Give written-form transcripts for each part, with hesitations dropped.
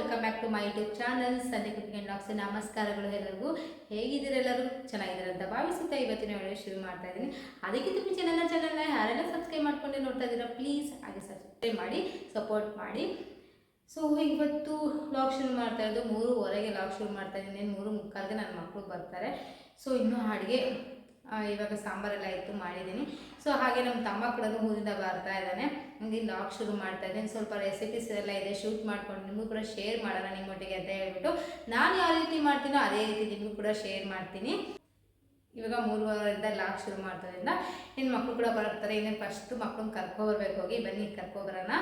Welcome back to my YouTube channel Sandhya cooking blogs. ನಮಸ್ಕಾರಗಳು ಎಲ್ಲರಿಗೂ. ಹೇಗಿದ್ದೀರ? ಎಲ್ಲರೂ ಚೆನ್ನಾಗಿದ್ದಾರೆ ಅಂತ ಭಾವಿಸುತ್ತಾ ಇವತ್ತಿನ ವಿಡಿಯೋ ಶುರು ಮಾಡ್ತಾ ಇದ್ದೀನಿ. ಅದಕ್ಕಿಂತ ಮುಂಚೆ ನನ್ನ ಚಾನಲ್ನ ಯಾರೆಲ್ಲ ಸಬ್ಸ್ಕ್ರೈಬ್ ಮಾಡ್ಕೊಂಡು ನೋಡ್ತಾ ಇದ್ದೀರಾ ಪ್ಲೀಸ್ ಹಾಗೆ ಸಬ್ಸ್ಕ್ರೈಬ್ ಮಾಡಿ ಸಪೋರ್ಟ್ ಮಾಡಿ. ಸೊ ಇವತ್ತು ವ್ಲಾಗ್ ಶುರು ಮಾಡ್ತಾ ಇರೋದು 3:30ಗೆ ವ್ಲಾಗ್ ಶುರು ಮಾಡ್ತಾ ಇದ್ದೀನಿ. 3:45ಗೆ ನನ್ನ ಮಕ್ಕಳು ಬರ್ತಾರೆ. ಸೊ ಇನ್ನೂ ಅಡುಗೆ ಇವಾಗ ಸಾಂಬಾರೆಲ್ಲ ಇತ್ತು ಮಾಡಿದ್ದೀನಿ. ಸೊ ಹಾಗೆ ನಮ್ಮ ತಮ್ಮ ಕೂಡ ಊರಿಂದ ಬರ್ತಾ ಇದ್ದಾನೆ. ಹಂಗೆ ವ್ಲಾಗ್ ಶುರು ಮಾಡ್ತಾ ಇದ್ದೀನಿ. ಸ್ವಲ್ಪ ರೆಸಿಪೀಸ್ ಎಲ್ಲ ಇದೆ, ಶೂಟ್ ಮಾಡ್ಕೊಂಡು ನಿಮಗೂ ಕೂಡ ಶೇರ್ ಮಾಡೋಣ ನಿಮ್ಮೊಟ್ಟಿಗೆ ಅಂತ ಹೇಳ್ಬಿಟ್ಟು ನಾನು ಯಾವ ರೀತಿ ಮಾಡ್ತೀನೋ ಅದೇ ರೀತಿ ನಿಮಗೂ ಕೂಡ ಶೇರ್ ಮಾಡ್ತೀನಿ. ಇವಾಗ 3:30ರಿಂದ ವ್ಲಾಗ್ ಶುರು ಮಾಡ್ತಾರಿಂದ ಇನ್ನು ಮಕ್ಕಳು ಕೂಡ ಬರ್ತಾರೆ. ಇನ್ನೇನು ಫಸ್ಟು ಮಕ್ಕಳನ್ನ ಕರ್ಕೊಬರ್ಬೇಕು. ಹೋಗಿ ಬನ್ನಿ ಕರ್ಕೊಬರೋಣ.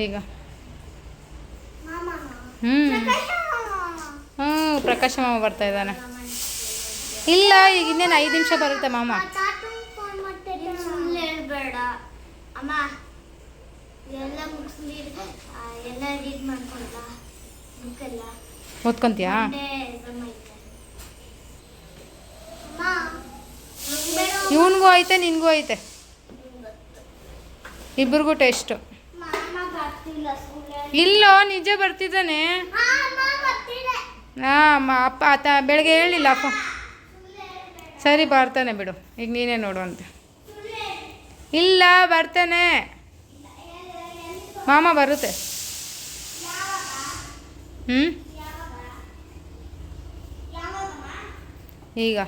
ಈಗ ಪ್ರಕಾಶ ಮಾಮ ಬರ್ತಾ ಇದ್ದಾನೆ. ಇಲ್ಲ ಈಗ ಇನ್ನೇನು 5 ನಿಮಿಷ ಬರುತ್ತೆ ಮಾಮ. ಓದ್ಕೊಂತೀಯಾ? ಇವನಿಗೂ ಐತೆ ನಿನಗೂ ಐತೆ, ಇಬ್ಬರಿಗೂ ಟೆಸ್ಟು. ಇಲ್ಲ ನಿಜ ಬರ್ತಿದ್ದಾನೆ. ಅಪ್ಪ ಬೆಳಗ್ಗೆ ಹೇಳಿಲ್ಲ ಅಪ್ಪ. ಸರಿ ಬರ್ತಾನೆ ಬಿಡು, ಈಗ ನೀನೇ ನೋಡುವಂತೆ. ಇಲ್ಲ ಬರ್ತಾನೆ ಮಾಮ, ಬರುತ್ತೆ. ಈಗ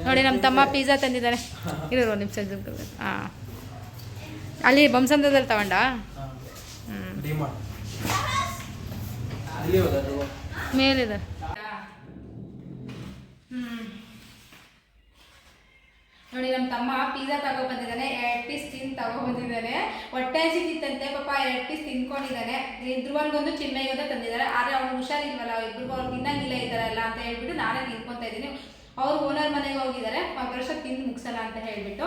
ನೋಡಿ ನಮ್ಮ ತಮ್ಮ ಪಿಜ್ಜಾ ತಂದಿದ್ದಾನೆ. ಇರೋರು ಒಂದು ನಿಮಿಷ. ಹಾಂ, ಅಲ್ಲಿ ಬಂಸಂದ್ರದಲ್ಲಿ ತಗೊಂಡ. ಮೇಲಿದೆ. ನೋಡಿ ನಮ್ಮ ತಮ್ಮ ಪಿಜ್ಜಾ ತಗೊಬಂದಿದ್ದಾನೆ. 2 ಪೀಸ್ ತಗೊಬಂದಿದ್ದಾನೆ. ಹೊಟ್ಟೆ ಹಸಿತಿತ್ತಂತೆ ಪಾಪ, 2 ಪೀಸ್ ತಿನ್ಕೊಂಡಿದ್ದಾನೆ. ಧ್ರುವನ್ಗೊಂದು ಚಿನ್ಮಯ್ಯಗೊಂದು ತಂದಿದ್ದಾರೆ. ಆದರೆ ಅವ್ನು ಹುಷಾರಿಲ್ವಲ್ಲ, ಇಬ್ಬರಿಗೂ ಅವ್ರು ತಿನ್ನಂಗಿಲ್ಲ ಈ ಥರ ಎಲ್ಲ ಅಂತ ಹೇಳ್ಬಿಟ್ಟು ನಾನೇ ತಿನ್ಕೊತಾ ಇದ್ದೀನಿ. ಅವ್ರು ಓನರ್ ಮನೆಗೆ ಹೋಗಿದ್ದಾರೆ. ವರ್ಷ ತಿಂದು ಮುಗಿಸೋಣ ಅಂತ ಹೇಳ್ಬಿಟ್ಟು.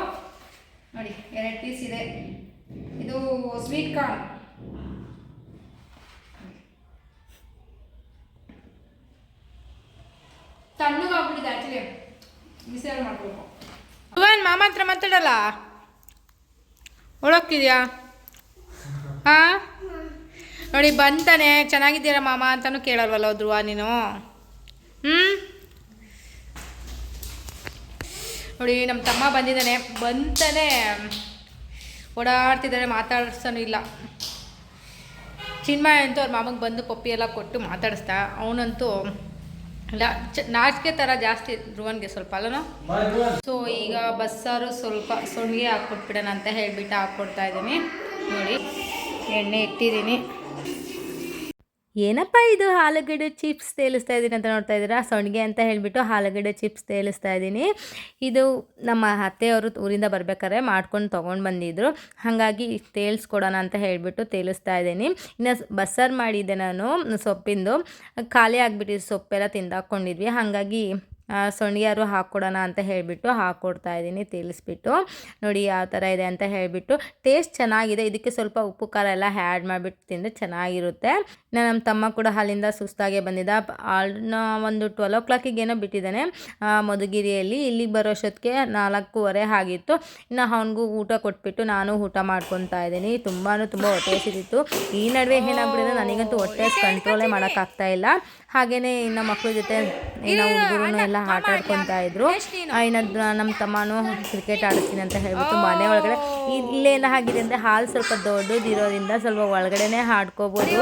ನೋಡಿ 2 ಪೀಸ್ ಇದೆ. ಇದು ಸ್ವೀಟ್ ಕಾರ್ನ್. ತಣ್ಣಗಾಗ್ಬಿಟ್ಟಿದೆ ಆ್ಯಕ್ಚುಲಿ, ಬಿಸಿಯಾಗಿ ಮಾಡಬೇಕು. ಇವನ್ ಮಾಮ ಹತ್ರ ಮಾತಾಡಲ್ಲ, ಒಳಕ್ಕಿದ್ಯಾ? ಹಾಂ ನೋಡಿ ಬಂತಾನೆ. ಚೆನ್ನಾಗಿದ್ದೀರಾ ಮಾಮ ಅಂತಲೂ ಕೇಳಲ್ವಲ್ಲ ಧ್ರುವ ನೀನು. ನೋಡಿ ನಮ್ಮ ತಮ್ಮ ಬಂದಿದ್ದಾನೆ. ಬಂತಾನೆ ಓಡಾಡ್ತಿದ್ದಾರೆ, ಮಾತಾಡ್ಸೋನು ಇಲ್ಲ. ಚಿನ್ಮಯ ಅಂತೂ ಅವ್ರ ಮಾಮಗೆ ಬಂದು ಪಪ್ಪಿ ಎಲ್ಲ ಕೊಟ್ಟು ಮಾತಾಡಿಸ್ತಾ. ಅವನಂತೂ ಇಲ್ಲ, ನಾಚಿಕೆ ಥರ ಜಾಸ್ತಿ ಧ್ರುವನ್ಗೆ ಸ್ವಲ್ಪ ಅಲ್ಲನೋ. ಸೊ ಈಗ ಬಸ್ಸಾರು ಸ್ವಲ್ಪ ಸೊಣ್ಣಿಗೆ ಹಾಕ್ಕೊಟ್ಬಿಡೋಣ ಅಂತ ಹೇಳಿಬಿಟ್ಟು ಹಾಕ್ಕೊಡ್ತಾ ಇದ್ದೀನಿ. ನೋಡಿ ಎಣ್ಣೆ ಇಟ್ಟಿದ್ದೀನಿ. ಏನಪ್ಪ ಇದು ಆಲೂಗಡ್ಡೆ ಚಿಪ್ಸ್ ತೇಲಿಸ್ತಾ ಇದ್ದೀನಿ ಅಂತ ನೋಡ್ತಾ ಇದ್ದೀರಾ? ಸೊಣ್ಣಿಗೆ ಅಂತ ಹೇಳಿಬಿಟ್ಟು ಆಲೂಗಡ್ಡೆ ಚಿಪ್ಸ್ ತೇಲಿಸ್ತಾ ಇದ್ದೀನಿ. ಇದು ನಮ್ಮ ಅತ್ತೆಯವರು ಊರಿಂದ ಬರ್ಬೇಕಾದ್ರೆ ಮಾಡ್ಕೊಂಡು ತೊಗೊಂಡು ಬಂದಿದ್ರು. ಹಾಗಾಗಿ ತೇಲ್ಸ್ಕೊಡೋಣ ಅಂತ ಹೇಳಿಬಿಟ್ಟು ತೇಲಿಸ್ತಾ ಇದ್ದೀನಿ. ಇನ್ನು ಬಸ್ಸಾರು ಮಾಡಿದ್ದೆ ನಾನು, ಸೊಪ್ಪಿಂದು ಖಾಲಿ ಆಗಿಬಿಟ್ಟಿದ್ದು, ಸೊಪ್ಪೆಲ್ಲ ತಿಂದಾಕೊಂಡಿದ್ವಿ. ಹಾಗಾಗಿ ಸೊಣ್ಣಿಯಾರು ಹಾಕ್ಕೊಡೋಣ ಅಂತ ಹೇಳಿಬಿಟ್ಟು ಹಾಕ್ಕೊಡ್ತಾ ಇದ್ದೀನಿ ತೇಲಿಸ್ಬಿಟ್ಟು. ನೋಡಿ ಯಾವ ಥರ ಇದೆ ಅಂತ ಹೇಳಿಬಿಟ್ಟು. ಟೇಸ್ಟ್ ಚೆನ್ನಾಗಿದೆ. ಇದಕ್ಕೆ ಸ್ವಲ್ಪ ಉಪ್ಪು ಖಾರ ಎಲ್ಲ ಆ್ಯಡ್ ಮಾಡಿಬಿಟ್ಟು ತಿಂದರೆ ಚೆನ್ನಾಗಿರುತ್ತೆ. ನಮ್ಮ ತಮ್ಮ ಕೂಡ ಅಲ್ಲಿಂದ ಸುಸ್ತಾಗೆ ಬಂದಿದ್ದ. ಒಂದು 12 o'clock ಏನೋ ಬಿಟ್ಟಿದ್ದಾನೆ ಮಧುಗಿರಿಯಲ್ಲಿ. ಇಲ್ಲಿಗೆ ಬರೋ ಅಷ್ಟೊತ್ತಿಗೆ 4:15 ಆಗಿತ್ತು. ಇನ್ನು ಅವನಿಗೂ ಊಟ ಕೊಟ್ಬಿಟ್ಟು ನಾನು ಊಟ ಮಾಡ್ಕೊತಾ ಇದ್ದೀನಿ. ತುಂಬ ಹೊಟ್ಟೆ ಹಸಿದಿತ್ತು. ಈ ನಡುವೆ ಏನಾಗ್ಬಿಟ್ಟಿದೆ, ನನಗಂತೂ ಹೊಟ್ಟೆ ಕಂಟ್ರೋಲೇ ಮಾಡೋಕ್ಕಾಗ್ತಾ ಇಲ್ಲ. ಹಾಗೆಯೇ ಇನ್ನು ಮಕ್ಕಳ ಜೊತೆ ಏನೋ ಹುಡುಗರು ಎಲ್ಲ ಆಟ ಆಡ್ಕೊತಾ ಇದ್ರು. ಇನ್ನು ನಮ್ಮ ತಮ್ಮನೂ ಕ್ರಿಕೆಟ್ ಆಡ್ತೀನಿ ಅಂತ ಹೇಳ್ಬಿಟ್ಟು ಮನೆ ಒಳಗಡೆ. ಇಲ್ಲೇನ ಆಗಿದೆ ಅಂದರೆ ಹಾಲು ಸ್ವಲ್ಪ ದೊಡ್ಡದಿರೋದ್ರಿಂದ ಸ್ವಲ್ಪ ಒಳಗಡೆನೇ ಆಡ್ಕೋಬೋದು.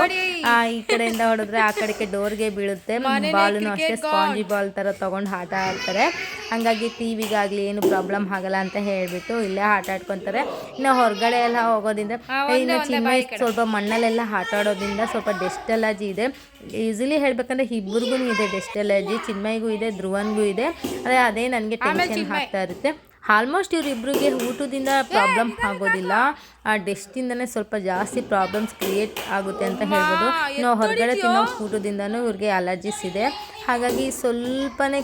ಈ ಕಡೆಯಿಂದ ಹೊಡೆದ್ರೆ ಆ ಕಡೆಗೆ ಡೋರ್ಗೆ ಬೀಳುತ್ತೆ. ಬಾಲೂ ಅಷ್ಟೇ ಸ್ಪಾಂಜಿ ಬಾಲ್ ಥರ ತೊಗೊಂಡು ಆಟ ಆಡ್ತಾರೆ. ಹಾಗಾಗಿ ಟಿವಿಗಾಗಲಿ ಏನು ಪ್ರಾಬ್ಲಮ್ ಆಗಲ್ಲ ಅಂತ ಹೇಳಿಬಿಟ್ಟು ಇಲ್ಲೇ ಆಟ ಆಡ್ಕೊತಾರೆ. ಇನ್ನು ಹೊರಗಡೆ ಎಲ್ಲ ಹೋಗೋದ್ರಿಂದ, ಇನ್ನು ಚಿನ್ಮಯ್ ಸ್ವಲ್ಪ ಮಣ್ಣಲ್ಲೆಲ್ಲ ಆಟ ಆಡೋದ್ರಿಂದ ಸ್ವಲ್ಪ ಡೆಸ್ಟ್ ಅಲರ್ಜಿ ಇದೆ. ಯೂಸಲಿ ಹೇಳ್ಬೇಕಂದ್ರೆ ಇಬ್ಬರಿಗೂ ಇದೆ ಡೆಸ್ಟ್ ಅಲರ್ಜಿ. ಚಿನ್ಮಯ್ಗೂ ಇದೆ, ಧ್ರುವನ್ಗೂ ಇದೆ. ಅದೇ ನನಗೆ ಟೆನ್ಷನ್ ಆಗ್ತಾ ಇರುತ್ತೆ. ಆಲ್ಮೋಸ್ಟ್ ಇವರಿಬ್ಬರಿಗೆ ಊಟದಿಂದ ಪ್ರಾಬ್ಲಮ್ ಆಗೋದಿಲ್ಲ, ಆ ಡಸ್ಟಿಂದನೇ ಸ್ವಲ್ಪ ಜಾಸ್ತಿ ಪ್ರಾಬ್ಲಮ್ಸ್ ಕ್ರಿಯೇಟ್ ಆಗುತ್ತೆ ಅಂತ ಹೇಳ್ಬೋದು. ಇನ್ನು ಹೊರಗಡೆ ತಿನ್ನೋ ಊಟದಿಂದನೂ ಇವ್ರಿಗೆ ಅಲರ್ಜಿಸ್ ಇದೆ. ಹಾಗಾಗಿ ಸ್ವಲ್ಪನೇ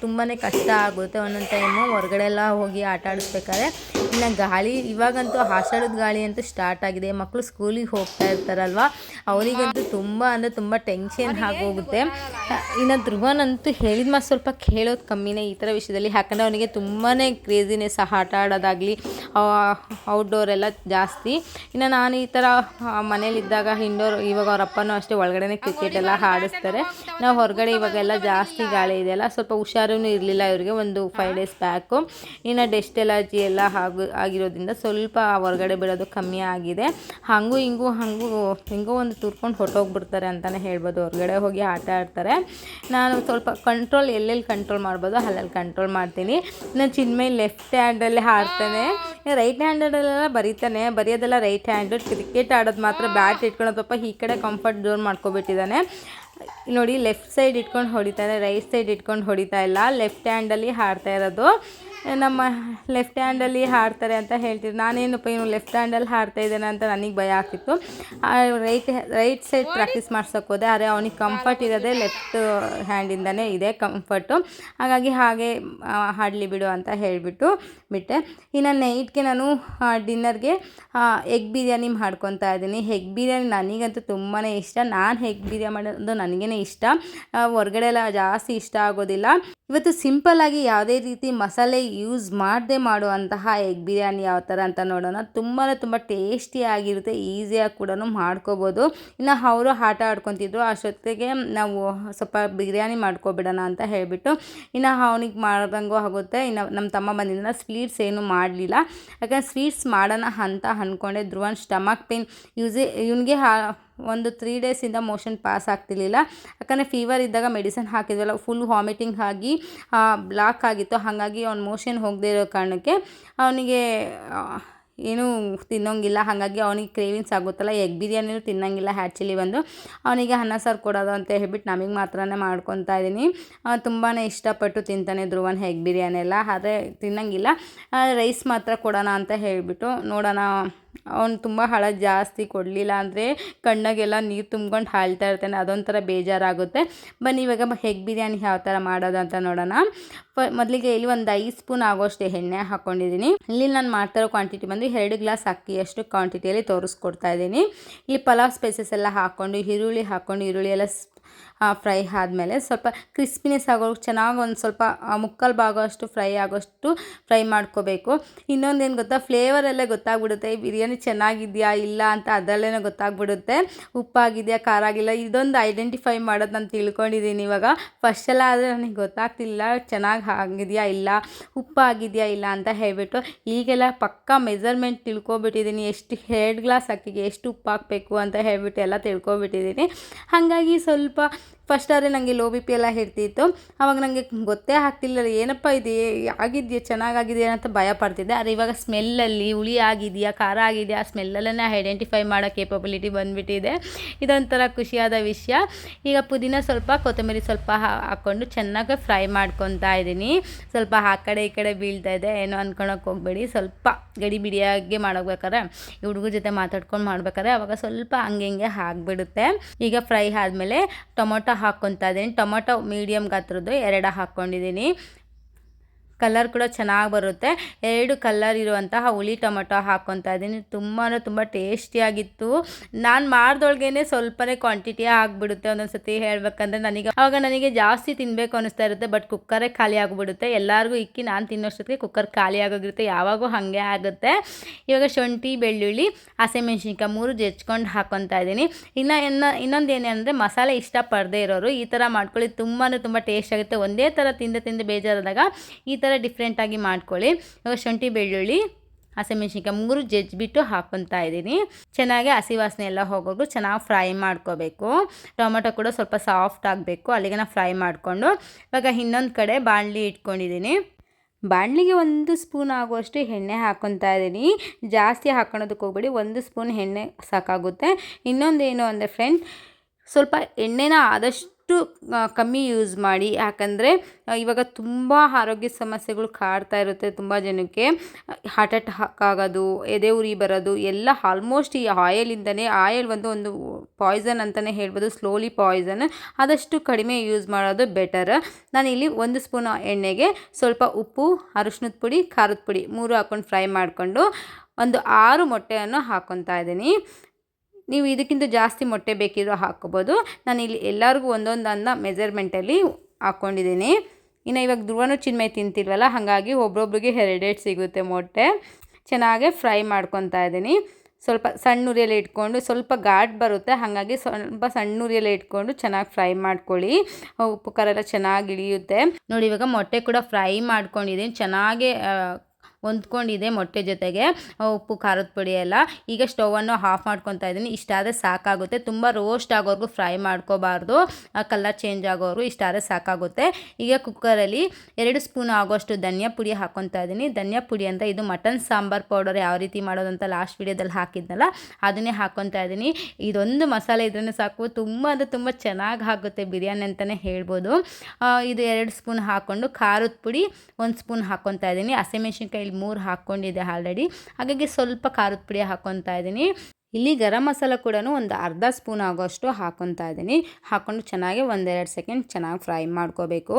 ತುಂಬಾ ಕಷ್ಟ ಆಗುತ್ತೆ ಒಂದೊಂದು ಟೈಮು ಹೊರಗಡೆ ಎಲ್ಲ ಹೋಗಿ ಆಟ ಆಡಿಸ್ಬೇಕಾದ್ರೆ. ಇನ್ನು ಗಾಳಿ ಇವಾಗಂತೂ ಆಷಾಢದ ಗಾಳಿ ಅಂತೂ ಸ್ಟಾರ್ಟ್ ಆಗಿದೆ. ಮಕ್ಕಳು ಸ್ಕೂಲಿಗೆ ಹೋಗ್ತಾ ಇರ್ತಾರಲ್ವ, ಅವರಿಗಂತೂ ತುಂಬ ಅಂದರೆ ತುಂಬ ಟೆನ್ಷನ್ ಆಗೋಗುತ್ತೆ. ಇನ್ನು ಧ್ರುವನಂತೂ ಹೇಳಿದ ಮಾತು ಸ್ವಲ್ಪ ಕೇಳೋದು ಕಮ್ಮಿನೇ ಈ ಥರ ವಿಷಯದಲ್ಲಿ. ಯಾಕಂದರೆ ಅವನಿಗೆ ತುಂಬಾ ಕ್ರೇಜಿನೆಸ್ ಆಟ ಆಡೋದಾಗಲಿ ಔಟ್ಡೋರ್ ಎಲ್ಲ ಜಾಸ್ತಿ. ಇನ್ನು ನಾನು ಈ ಥರ ಮನೇಲಿದ್ದಾಗ ಇಂಡೋರ್, ಇವಾಗ ಅವ್ರ ಅಪ್ಪನೂ ಅಷ್ಟೇ ಒಳಗಡೆ ಕ್ರಿಕೆಟ್ ಎಲ್ಲ ಆಡಿಸ್ತಾರೆ. ನಾವು ಹೊರಗಡೆ ಇವಾಗೆಲ್ಲ ಜಾಸ್ತಿ ಗಾಳಿ ಇದೆಯಲ್ಲ, ಸ್ವಲ್ಪ ಹುಷಾರೂ ಇರಲಿಲ್ಲ ಇವರಿಗೆ ಒಂದು 5 days ಬ್ಯಾಕು. ಇನ್ನು ಡಸ್ಟ್ ಎಲರ್ಜಿ ಎಲ್ಲ ಆಗಿರೋದ್ರಿಂದ ಸ್ವಲ್ಪ ಹೊರಗಡೆ ಬಿಡೋದು ಕಮ್ಮಿ ಆಗಿದೆ. ಹಿಂಗೂ ಒಂದು ತೂರ್ಕೊಂಡು ಹೊರಟೋಗ್ಬಿಡ್ತಾರೆ ಅಂತಲೇ ಹೇಳ್ಬೋದು. ಹೊರಗಡೆ ಹೋಗಿ ಆಟ ಆಡ್ತಾರೆ. ನಾನು ಸ್ವಲ್ಪ ಕಂಟ್ರೋಲ್ ಎಲ್ಲೆಲ್ಲಿ ಕಂಟ್ರೋಲ್ ಮಾಡ್ಬೋದು ಅಲ್ಲೆಲ್ಲಿ ಕಂಟ್ರೋಲ್ ಮಾಡ್ತೀನಿ. ನಾನು ಚಿನ್ಮೈ ಲೆಫ್ಟ್ ಹ್ಯಾಂಡಲ್ಲೇ ಆಡ್ತಾನೆ, ರೈಟ್ ಹ್ಯಾಂಡಲ್ಲೆಲ್ಲ ಬರೆಯೋದೆಲ್ಲ ರೈಟ್ ಹ್ಯಾಂಡು. ಕ್ರಿಕೆಟ್ ಆಡೋದು ಮಾತ್ರ ಬ್ಯಾಟ್ ಇಟ್ಕೊಂಡು ಪಾಪ ಈ ಕಡೆ ಕಂಫರ್ಟ್ ಝೋನ್ ಮಾಡ್ಕೊಬಿಟ್ಟಿದ್ದಾನೆ ನೋಡಿ. ಲೆಫ್ಟ್ ಸೈಡ್ ಇಟ್ಕೊಂಡು ಹೊಡಿತಾನೆ, ರೈಟ್ ಸೈಡ್ ಇಟ್ಕೊಂಡು ಹೊಡಿತಾ ಇಲ್ಲ. ಲೆಫ್ಟ್ ಹ್ಯಾಂಡಲ್ಲಿ ಆಡ್ತಾ ಇರೋದು. ನಮ್ಮ ಲೆಫ್ಟ್ ಹ್ಯಾಂಡಲ್ಲಿ ಹಾಡ್ತಾರೆ ಅಂತ ಹೇಳ್ತೀವಿ. ನಾನೇನಪ್ಪ ಇವನು ಲೆಫ್ಟ್ ಹ್ಯಾಂಡಲ್ಲಿ ಹಾಡ್ತಾ ಇದ್ದಾನೆ ಅಂತ ನನಗೆ ಭಯ ಆಗ್ತಿತ್ತು. ರೈಟ್ ಸೈಡ್ ಪ್ರಾಕ್ಟೀಸ್ ಮಾಡ್ಸೋಕೆ ಹೋದೆ, ಆದರೆ ಅವನಿಗೆ ಕಂಫರ್ಟ್ ಇರೋದೇ ಲೆಫ್ಟ್ ಹ್ಯಾಂಡಿಂದನೇ ಇದೆ ಕಂಫರ್ಟು. ಹಾಗಾಗಿ ಹಾಗೆ ಹಾಡಲಿ ಬಿಡು ಅಂತ ಹೇಳಿಬಿಟ್ಟು ಬಿಟ್ಟೆ. ಇನ್ನು ನೈಟ್ಗೆ ನಾನು ಡಿನ್ನರ್ಗೆ ಎಗ್ ಬಿರಿಯಾನಿ ಮಾಡ್ಕೊತಾ ಇದ್ದೀನಿ. ಎಗ್ ಬಿರಿಯಾನಿ ನನಗಂತೂ ತುಂಬಾ ಇಷ್ಟ. ನಾನು ಎಗ್ ಬಿರಿಯಾನಿ ಮಾಡೋದು ನನಗೇ ಇಷ್ಟ, ಹೊರಗಡೆ ಎಲ್ಲ ಜಾಸ್ತಿ ಇಷ್ಟ ಆಗೋದಿಲ್ಲ. ಇವತ್ತು ಸಿಂಪಲ್ಲಾಗಿ ಯಾವುದೇ ರೀತಿ ಮಸಾಲೆ ಯೂಸ್ ಮಾಡದೆ ಮಾಡುವಂತಹ ಎಗ್ ಬಿರಿಯಾನಿ ಯಾವ ಥರ ಅಂತ ನೋಡೋಣ. ತುಂಬ ಟೇಸ್ಟಿಯಾಗಿರುತ್ತೆ, ಈಸಿಯಾಗಿ ಕೂಡ ಮಾಡ್ಕೋಬೋದು. ಇನ್ನು ಅವರು ಆಟ ಆಡ್ಕೊತಿದ್ರು, ಅಷ್ಟೊತ್ತಿಗೆ ನಾವು ಸ್ವಲ್ಪ ಬಿರಿಯಾನಿ ಮಾಡ್ಕೊಬಿಡೋಣ ಅಂತ ಹೇಳಿಬಿಟ್ಟು ಇನ್ನು ಅವನಿಗೆ ಮಾಡ್ದಂಗೂ ಆಗುತ್ತೆ. ಇನ್ನು ನಮ್ಮ ತಮ್ಮ ಬಂದಿದ್ದನ್ನ ಸ್ವೀಟ್ಸ್ ಏನೂ ಮಾಡಲಿಲ್ಲ, ಯಾಕಂದರೆ ಸ್ವೀಟ್ಸ್ ಮಾಡೋಣ ಅಂತ ಅಂದ್ಕೊಂಡೆ. ಧ್ರುವನ್ ಸ್ಟಮಕ್ ಪೇನ್ ಇವನಿಗೆ ಒಂದು 3 ಡೇಸಿಂದ ಮೋಷನ್ ಪಾಸ್ ಆಗ್ತಿರ್ಲಿಲ್ಲ. ಯಾಕಂದರೆ ಫೀವರ್ ಇದ್ದಾಗ ಮೆಡಿಸಿನ್ ಹಾಕಿದ್ವಲ್ಲ, ಫುಲ್ ವಾಮಿಟಿಂಗ್ ಆಗಿ ಬ್ಲಾಕ್ ಆಗಿತ್ತು. ಹಾಗಾಗಿ ಅವ್ನು ಮೋಷನ್ ಹೋಗದೇ ಇರೋ ಕಾರಣಕ್ಕೆ ಅವನಿಗೆ ಏನೂ ತಿನ್ನೋಂಗಿಲ್ಲ. ಹಾಗಾಗಿ ಅವನಿಗೆ ಕ್ರೇವಿಂಗ್ಸ್ ಆಗುತ್ತಲ್ಲ, ಎಗ್ ಬಿರಿಯಾನಿನೂ ತಿನ್ನೋಂಗಿಲ್ಲ. ಆ್ಯಕ್ಚುಲಿ ಅವನಿಗೆ ಅನ್ನ ಸಾರು ಕೊಡೋದು ಅಂತ ಹೇಳ್ಬಿಟ್ಟು ನಮಗೆ ಮಾತ್ರನೇ ಮಾಡ್ಕೊತಾ ಇದ್ದೀನಿ. ತುಂಬಾ ಇಷ್ಟಪಟ್ಟು ತಿಂತಾನೆ ಧ್ರುವನ್ ಎಗ್ ಬಿರಿಯಾನಿ ಎಲ್ಲ, ಆದರೆ ತಿನ್ನೋಂಗಿಲ್ಲ. ರೈಸ್ ಮಾತ್ರ ಕೊಡೋಣ ಅಂತ ಹೇಳಿಬಿಟ್ಟು ನೋಡೋಣ. ಅವ್ನು ತುಂಬ ಹಳದಿ ಜಾಸ್ತಿ ಕೊಡಲಿಲ್ಲ ಅಂದರೆ ಕಣ್ಣಾಗೆಲ್ಲ ನೀರು ತುಂಬ್ಕೊಂಡು ಹಾಳ್ತಾ ಇರ್ತಾನೆ, ಅದೊಂಥರ ಬೇಜಾರಾಗುತ್ತೆ. ಬನ್ನಿ ಇವಾಗ ಎಗ್ ಬಿರಿಯಾನಿ ಯಾವ ಥರ ಮಾಡೋದು ಅಂತ ನೋಡೋಣ. ಮೊದಲಿಗೆ ಇಲ್ಲಿ ಒಂದು 5 ಸ್ಪೂನ್ ಆಗೋಷ್ಟು ಎಣ್ಣೆ ಹಾಕ್ಕೊಂಡಿದ್ದೀನಿ. ಇಲ್ಲಿ ನಾನು ಮಾಡ್ತಾರೋ ಕ್ವಾಂಟಿಟಿ ಬಂದು 2 ಗ್ಲಾಸ್ ಅಕ್ಕಿಯಷ್ಟು ಕ್ವಾಂಟಿಟಿಯಲ್ಲಿ ತೋರಿಸ್ಕೊಡ್ತಾ ಇದ್ದೀನಿ. ಇಲ್ಲಿ ಪಲಾವ್ ಸ್ಪೈಸಸ್ ಎಲ್ಲ ಹಾಕ್ಕೊಂಡು ಈರುಳ್ಳಿ ಎಲ್ಲ ಫ್ರೈ ಆದಮೇಲೆ ಸ್ವಲ್ಪ ಕ್ರಿಸ್ಪಿನೆಸ್ ಆಗೋ ಚೆನ್ನಾಗಿ ಒಂದು ಸ್ವಲ್ಪ ಮುಕ್ಕಾಲು ಭಾಗ ಅಷ್ಟು ಫ್ರೈ ಮಾಡ್ಕೋಬೇಕು. ಇನ್ನೊಂದೇನು ಗೊತ್ತಾ, ಫ್ಲೇವರಲ್ಲೇ ಗೊತ್ತಾಗ್ಬಿಡುತ್ತೆ ಬಿರಿಯಾನಿ ಚೆನ್ನಾಗಿದೆಯಾ ಇಲ್ಲ ಅಂತ, ಅದರಲ್ಲೇ ಗೊತ್ತಾಗ್ಬಿಡುತ್ತೆ. ಉಪ್ಪಾಗಿದೆಯಾ ಖಾರ ಆಗಿಲ್ಲ, ಇದೊಂದು ಐಡೆಂಟಿಫೈ ಮಾಡೋದು ನಾನು ತಿಳ್ಕೊಂಡಿದ್ದೀನಿ. ಇವಾಗ ಫಸ್ಟೆಲ್ಲ ಆದರೆ ನನಗೆ ಗೊತ್ತಾಗ್ತಿಲ್ಲ ಚೆನ್ನಾಗಿ ಆಗಿದೆಯಾ ಇಲ್ಲ, ಉಪ್ಪಾಗಿದೆಯಾ ಇಲ್ಲ ಅಂತ ಹೇಳ್ಬಿಟ್ಟು. ಈಗೆಲ್ಲ ಪಕ್ಕಾ ಮೆಜರ್ಮೆಂಟ್ ತಿಳ್ಕೊಬಿಟ್ಟಿದ್ದೀನಿ, 2 ಗ್ಲಾಸ್ ಅಕ್ಕಿಗೆ ಎಷ್ಟು ಉಪ್ಪು ಹಾಕಬೇಕು ಅಂತ ಹೇಳ್ಬಿಟ್ಟು ಎಲ್ಲ ತಿಳ್ಕೊಬಿಟ್ಟಿದ್ದೀನಿ. ಹಾಗಾಗಿ ಸ್ವಲ್ಪ ಫಸ್ಟಾದರೆ ನನಗೆ ಲೋ BP ಎಲ್ಲ ಇರ್ತಿತ್ತು. ಆವಾಗ ನನಗೆ ಗೊತ್ತೇ ಆಗ್ತಿಲ್ಲ ಏನಪ್ಪ ಇದು ಆಗಿದೆಯಾ ಚೆನ್ನಾಗಾಗಿದೆಯಾ ಅಂತ ಭಯ ಪಡ್ತಿದ್ದೆ. ಆದರೆ ಇವಾಗ ಸ್ಮೆಲ್ಲಲ್ಲಿ ಹುಳಿ ಆಗಿದೆಯಾ ಖಾರ ಆಗಿದೆಯಾ ಸ್ಮೆಲ್ಲಲ್ಲೇ ಐಡೆಂಟಿಫೈ ಮಾಡೋ ಕೇಪಬಿಲಿಟಿ ಬಂದುಬಿಟ್ಟಿದೆ. ಇದೊಂಥರ ಖುಷಿಯಾದ ವಿಷಯ. ಈಗ ಪುದೀನ ಸ್ವಲ್ಪ ಕೊತ್ತಂಬರಿ ಸ್ವಲ್ಪ ಹಾಕ್ಕೊಂಡು ಚೆನ್ನಾಗಿ ಫ್ರೈ ಮಾಡ್ಕೊತಾ ಇದ್ದೀನಿ. ಸ್ವಲ್ಪ ಆ ಕಡೆ ಈ ಕಡೆ ಬೀಳ್ತಾ ಇದೆ, ಏನೋ ಅಂದ್ಕೊಳಕ್ಕೆ ಹೋಗಬೇಡಿ. ಸ್ವಲ್ಪ ಗಡಿ ಬಿಡಿಯಾಗಿ ಮಾಡೋಗ್ಬೇಕಾದ್ರೆ ಹುಡುಗರ ಜೊತೆ ಮಾತಾಡ್ಕೊಂಡು ಮಾಡ್ಬೇಕಾದ್ರೆ ಅವಾಗ ಸ್ವಲ್ಪ ಹಂಗೆ ಆಗಿಬಿಡುತ್ತೆ. ಈಗ ಫ್ರೈ ಆದಮೇಲೆ ಟೊಮೊಟೊ ಹಾಕ್ಕೊತಾ ಇದ್ದೀನಿ. ಟೊಮೊಟೊ ಮೀಡಿಯಮ್ ಗಾತ್ರದ್ದು 2 ಹಾಕ್ಕೊಂಡಿದ್ದೀನಿ. ಕಲರ್ ಕೂಡ ಚೆನ್ನಾಗಿ ಬರುತ್ತೆ. 2 ಕಲರ್ ಇರುವಂತಹ ಹುಳಿ ಟೊಮೊಟೊ ಹಾಕ್ಕೊತಾ ಇದ್ದೀನಿ. ತುಂಬ ಟೇಸ್ಟಿಯಾಗಿತ್ತು. ನಾನು ಮಾಡ್ದೊಳಗೇನೆ ಸ್ವಲ್ಪನೇ ಕ್ವಾಂಟಿಟಿ ಆಗಿಬಿಡುತ್ತೆ ಒಂದೊಂದು ಸತಿ ಹೇಳ್ಬೇಕಂದ್ರೆ. ಆವಾಗ ನನಗೆ ಜಾಸ್ತಿ ತಿನ್ನಬೇಕು ಅನ್ನಿಸ್ತಾ ಇರುತ್ತೆ, ಬಟ್ ಕುಕ್ಕರೇ ಖಾಲಿ ಆಗಿಬಿಡುತ್ತೆ. ಎಲ್ಲರಿಗೂ ಇಕ್ಕಿ ನಾನು ತಿನ್ನೋಷ್ಟೊತ್ತಿಗೆ ಕುಕ್ಕರ್ ಖಾಲಿ ಆಗೋಗಿರುತ್ತೆ, ಯಾವಾಗೂ ಹಾಗೆ ಆಗುತ್ತೆ. ಇವಾಗ ಶುಂಠಿ ಬೆಳ್ಳುಳ್ಳಿ ಹಸಿಮೆಣ್ಸಿನ್ಕಾಯಿ 3 ಜಜ್ಕೊಂಡು ಹಾಕ್ಕೊತಾ ಇದ್ದೀನಿ. ಇನ್ನೊಂದು ಏನೆಂದರೆ ಮಸಾಲೆ ಇಷ್ಟಪಡದೇ ಇರೋರು ಈ ಥರ ಮಾಡ್ಕೊಳ್ಳಿ, ತುಂಬ ಟೇಸ್ಟ್ ಆಗುತ್ತೆ. ಒಂದೇ ಥರ ತಿಂದು ಬೇಜಾರಾದಾಗ ಈ ಥರ ಡಿಫ್ರೆಂಟಾಗಿ ಮಾಡ್ಕೊಳ್ಳಿ. ಇವಾಗ ಶುಂಠಿ ಬೆಳ್ಳುಳ್ಳಿ ಹಸಿಮೆಣ್ಸಿನ್ಕಾಯಿ 3 ಜಜ್ಜಿಬಿಟ್ಟು ಹಾಕ್ಕೊತಾ ಇದ್ದೀನಿ. ಚೆನ್ನಾಗಿ ಹಸಿ ವಾಸನೆ ಎಲ್ಲ ಹೋಗೋದು ಚೆನ್ನಾಗಿ ಫ್ರೈ ಮಾಡ್ಕೋಬೇಕು. ಟೊಮೆಟೊ ಕೂಡ ಸ್ವಲ್ಪ ಸಾಫ್ಟ್ ಆಗಬೇಕು, ಅಲ್ಲಿಗೆ ಫ್ರೈ ಮಾಡಿಕೊಂಡು ಇವಾಗ ಇನ್ನೊಂದು ಕಡೆ ಬಾಣಲಿ ಇಟ್ಕೊಂಡಿದ್ದೀನಿ. ಬಾಣಲಿಗೆ 1 ಸ್ಪೂನ್ ಆಗುವಷ್ಟು ಎಣ್ಣೆ ಹಾಕ್ಕೊತಾ ಇದ್ದೀನಿ. ಜಾಸ್ತಿ ಹಾಕ್ಕೊಳೋದಕ್ಕೆ ಹೋಗ್ಬೇಡಿ, 1 ಸ್ಪೂನ್ ಎಣ್ಣೆ ಸಾಕಾಗುತ್ತೆ. ಇನ್ನೊಂದೇನು ಅಂದರೆ ಫ್ರೆಂಡ್, ಸ್ವಲ್ಪ ಎಣ್ಣೆನ ಆದಷ್ಟು ಕಮ್ಮಿ ಯೂಸ್ ಮಾಡಿ. ಯಾಕಂದರೆ ಇವಾಗ ತುಂಬ ಆರೋಗ್ಯ ಸಮಸ್ಯೆಗಳು ಕಾಡ್ತಾ ಇರುತ್ತೆ ತುಂಬ ಜನಕ್ಕೆ. ಹಾರ್ಟ್ ಅಟ್ಯಾಕ್ ಆಗೋದು, ಎದೆ ಉರಿ ಬರೋದು ಎಲ್ಲ ಆಲ್ಮೋಸ್ಟ್ ಈ ಆಯಿಲಿಂದನೇ. ಆಯಿಲ್ ಒಂದು ಪಾಯ್ಸನ್ ಅಂತಲೇ ಹೇಳ್ಬೋದು, ಸ್ಲೋಲಿ ಪಾಯ್ಸನ್. ಆದಷ್ಟು ಕಡಿಮೆ ಯೂಸ್ ಮಾಡೋದು ಬೆಟರ್. ನಾನಿಲ್ಲಿ 1 ಸ್ಪೂನ್ ಎಣ್ಣೆಗೆ ಸ್ವಲ್ಪ ಉಪ್ಪು, ಅರಿಶಿನದ ಪುಡಿ, ಖಾರದ ಪುಡಿ 3 ಹಾಕ್ಕೊಂಡು ಫ್ರೈ ಮಾಡಿಕೊಂಡು ಒಂದು 6 ಮೊಟ್ಟೆಯನ್ನು ಹಾಕ್ಕೊತಾ ಇದ್ದೀನಿ. ನೀವು ಇದಕ್ಕಿಂತ ಜಾಸ್ತಿ ಮೊಟ್ಟೆ ಬೇಕಿದ್ರೂ ಹಾಕ್ಕೋಬೋದು. ನಾನಿಲ್ಲಿ ಎಲ್ಲರಿಗೂ ಒಂದೊಂದನ್ನು ಮೆಜರ್ಮೆಂಟಲ್ಲಿ ಹಾಕ್ಕೊಂಡಿದ್ದೀನಿ. ಇನ್ನು ಇವಾಗ ಧ್ರುವನು ಚಿನ್ಮಯ ತಿಂತಿಲ್ವಲ್ಲ, ಹಾಗಾಗಿ ಒಬ್ರೊಬ್ರಿಗೆ 2 ಸಿಗುತ್ತೆ ಮೊಟ್ಟೆ. ಚೆನ್ನಾಗಿ ಫ್ರೈ ಮಾಡ್ಕೊತಾ ಇದ್ದೀನಿ. ಸ್ವಲ್ಪ ಸಣ್ಣ ಉರಿಯಲ್ಲಿ ಇಟ್ಕೊಂಡು, ಸ್ವಲ್ಪ ಘಾಟ್ ಬರುತ್ತೆ, ಹಾಗಾಗಿ ಸ್ವಲ್ಪ ಸಣ್ಣ ಉರಿಯಲ್ಲಿ ಇಟ್ಕೊಂಡು ಚೆನ್ನಾಗಿ ಫ್ರೈ ಮಾಡ್ಕೊಳ್ಳಿ. ಉಪ್ಪು ಖಾರ ಎಲ್ಲ ಚೆನ್ನಾಗಿ ಇಳಿಯುತ್ತೆ. ನೋಡಿ, ಇವಾಗ ಮೊಟ್ಟೆ ಕೂಡ ಫ್ರೈ ಮಾಡ್ಕೊಂಡಿದ್ದೀನಿ. ಚೆನ್ನಾಗಿ ಹೊಂದ್ಕೊಂಡಿದೆ ಮೊಟ್ಟೆ ಜೊತೆಗೆ ಉಪ್ಪು ಖಾರದ ಪುಡಿ ಎಲ್ಲ. ಈಗ ಸ್ಟವನ್ನು ಆಫ್ ಮಾಡ್ಕೊತಾ ಇದ್ದೀನಿ. ಇಷ್ಟಾದರೆ ಸಾಕಾಗುತ್ತೆ. ತುಂಬ ರೋಸ್ಟ್ ಆಗೋವರೆಗೂ ಫ್ರೈ ಮಾಡ್ಕೋಬಾರ್ದು, ಕಲರ್ ಚೇಂಜ್ ಆಗೋವರೆಗೂ. ಇಷ್ಟಾದರೆ ಸಾಕಾಗುತ್ತೆ. ಈಗ ಕುಕ್ಕರಲ್ಲಿ 2 ಸ್ಪೂನ್ ಆಗೋಷ್ಟು ಧನಿಯಾ ಪುಡಿ ಹಾಕ್ಕೊತಾ ಇದ್ದೀನಿ. ಧನಿಯಾ ಪುಡಿ ಅಂತ ಇದು ಮಟನ್ ಸಾಂಬಾರ್ ಪೌಡರ್ ಯಾವ ರೀತಿ ಮಾಡೋದಂತ ಲಾಸ್ಟ್ ವೀಡಿಯೋದಲ್ಲಿ ಹಾಕಿದ್ನಲ್ಲ, ಅದನ್ನೇ ಹಾಕ್ಕೊತಾ ಇದ್ದೀನಿ. ಇದೊಂದು ಮಸಾಲೆ ಇದ್ರೇ ಸಾಕು, ತುಂಬ ಅಂದರೆ ತುಂಬ ಚೆನ್ನಾಗಿ ಆಗುತ್ತೆ ಬಿರಿಯಾನಿ ಅಂತಲೇ ಹೇಳ್ಬೋದು. ಇದು 2 ಸ್ಪೂನ್ ಹಾಕ್ಕೊಂಡು ಖಾರದ ಪುಡಿ 1 ಸ್ಪೂನ್ ಹಾಕ್ಕೊತಾ ಇದ್ದೀನಿ. ಹಸಿಮೆಣ್ಸಿನ್ಕಾಯಿ 3 ಹಾಕ್ಕೊಂಡಿದ್ದೆ ಆಲ್ರೆಡಿ, ಹಾಗಾಗಿ ಸ್ವಲ್ಪ ಖಾರದ ಪುಡಿ ಹಾಕ್ಕೊತಾ ಇದ್ದೀನಿ. ಇಲ್ಲಿ ಗರಂ ಮಸಾಲ ಕೂಡ ಒಂದು ಅರ್ಧ ಸ್ಪೂನ್ ಆಗೋಷ್ಟು ಹಾಕ್ಕೊತಾ ಇದ್ದೀನಿ. ಹಾಕ್ಕೊಂಡು ಚೆನ್ನಾಗಿ 1-2 ಸೆಕೆಂಡ್ ಚೆನ್ನಾಗಿ ಫ್ರೈ ಮಾಡ್ಕೋಬೇಕು.